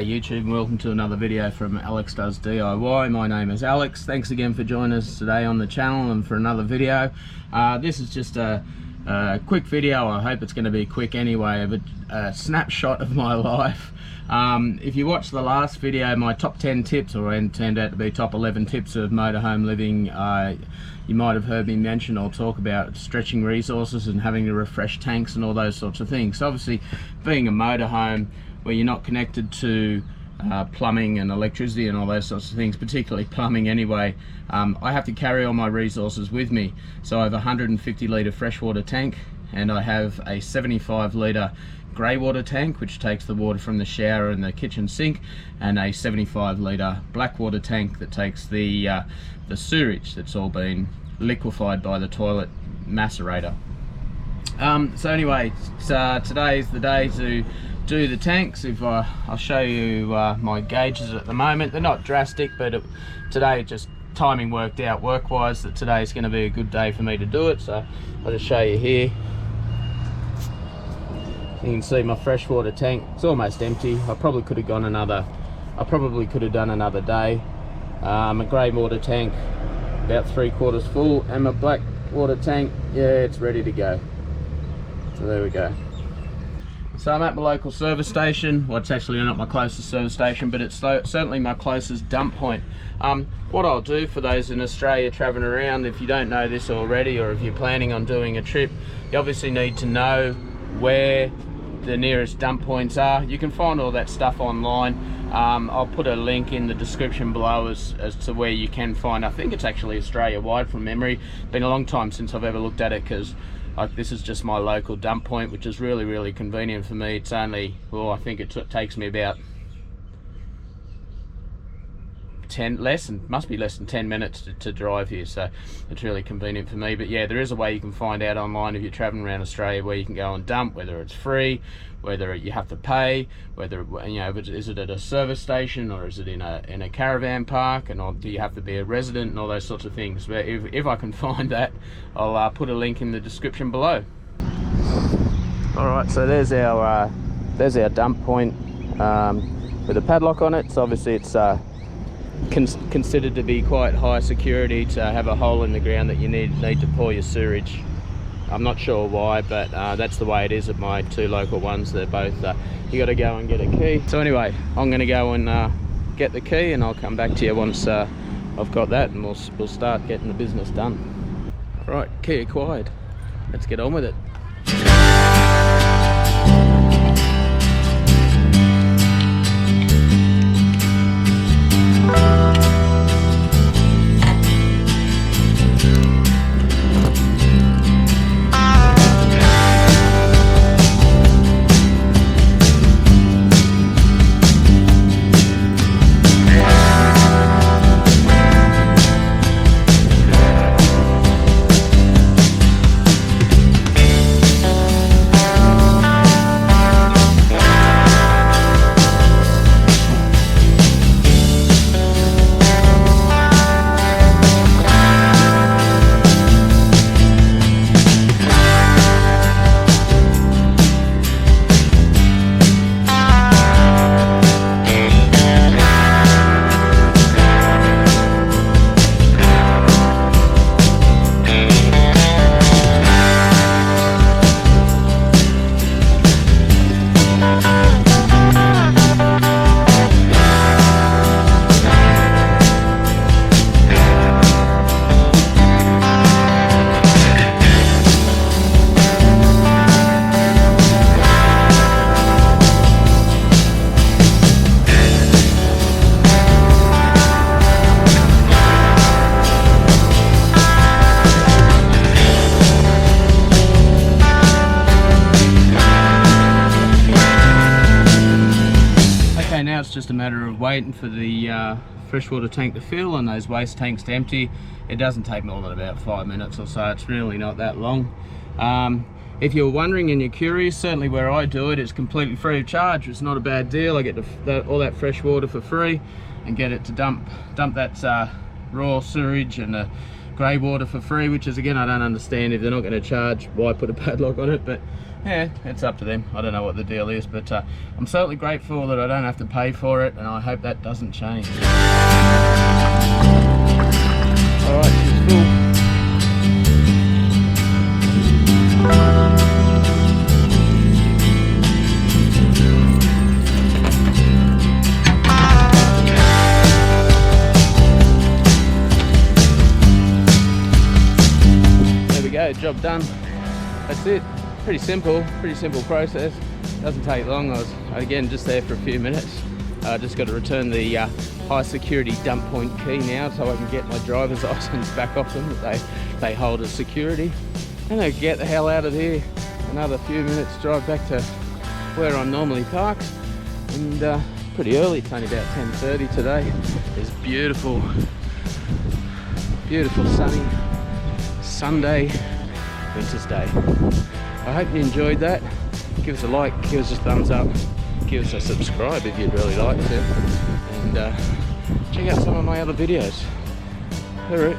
G'day YouTube, and welcome to another video from Alex Does DIY. My name is Alex. Thanks again for joining us today on the channel and for another video. This is just a quick video. I hope it's going to be quick anyway, of a snapshot of my life. If you watched the last video, my top 10 tips, or it turned out to be top 11 tips of motorhome living, you might have heard me mention or talk about stretching resources and having to refresh tanks and all those sorts of things. So obviously, being a motorhome where you're not connected to plumbing and electricity and all those sorts of things, particularly plumbing anyway, I have to carry all my resources with me. So I have a 150 litre freshwater tank, and I have a 75 litre grey water tank which takes the water from the shower and the kitchen sink, and a 75 litre black water tank that takes the sewage that's all been liquefied by the toilet macerator. So anyway, today is the day to do the tanks. I'll show you my gauges at the moment. They're not drastic, but today just timing worked out work-wise that today is going to be a good day for me to do it. So I'll just show you here. You can see my freshwater tank, it's almost empty. I probably could have done another day. A grey water tank about 3/4 full, and my black water tank, yeah, it's ready to go. So there we go. So I'm at my local service station. Well, it's actually not my closest service station, but it's certainly my closest dump point. What I'll do for those in Australia traveling around, if you don't know this already, or if you're planning on doing a trip, you obviously need to know where the nearest dump points are. You can find all that stuff online. I'll put a link in the description below as to where you can find. I think it's actually Australia-wide from memory. Been a long time since I've ever looked at it, because this is just my local dump point, which is really convenient for me. It's only, well, I think it takes me about must be less than 10 minutes to drive here, so it's really convenient for me. But yeah, there is a way you can find out online if you're traveling around Australia where you can go and dump, whether it's free, whether you have to pay, whether, you know, is it at a service station, or is it in a caravan park, and or do you have to be a resident, and all those sorts of things. But if I can find that, I'll put a link in the description below. All right, so there's our dump point with a padlock on it. So obviously it's considered to be quite high security to have a hole in the ground that you need to pour your sewage. I'm not sure why, but that's the way it is at my two local ones. They're both you got to go and get a key. So anyway, I'm going to go and get the key, and I'll come back to you once I've got that, and we'll start getting the business done. All right, key acquired. Let's get on with it. Now it's just a matter of waiting for the freshwater tank to fill and those waste tanks to empty. It doesn't take more than about 5 minutes or so. It's really not that long. If you're wondering and you're curious, certainly where I do it, it's completely free of charge. It's not a bad deal. I get all that fresh water for free, and get it to dump that raw sewage and the grey water for free, which is, again, I don't understand. If they're not going to charge, why put a padlock on it? But yeah, it's up to them. I don't know what the deal is, but I'm certainly grateful that I don't have to pay for it, and I hope that doesn't change. Alright, she's full. There we go, job done. That's it. Pretty simple process. Doesn't take long. I was again just there for a few minutes. Just got to return the high security dump point key now, so I can get my driver's license back off them that they hold as security, and I get the hell out of here. Another few minutes drive back to where I'm normally parked, and pretty early. It's only about 10:30 today. It's beautiful sunny Sunday winter's day. I hope you enjoyed that. Give us a like, give us a thumbs up, give us a subscribe if you'd really like to, and check out some of my other videos. All right.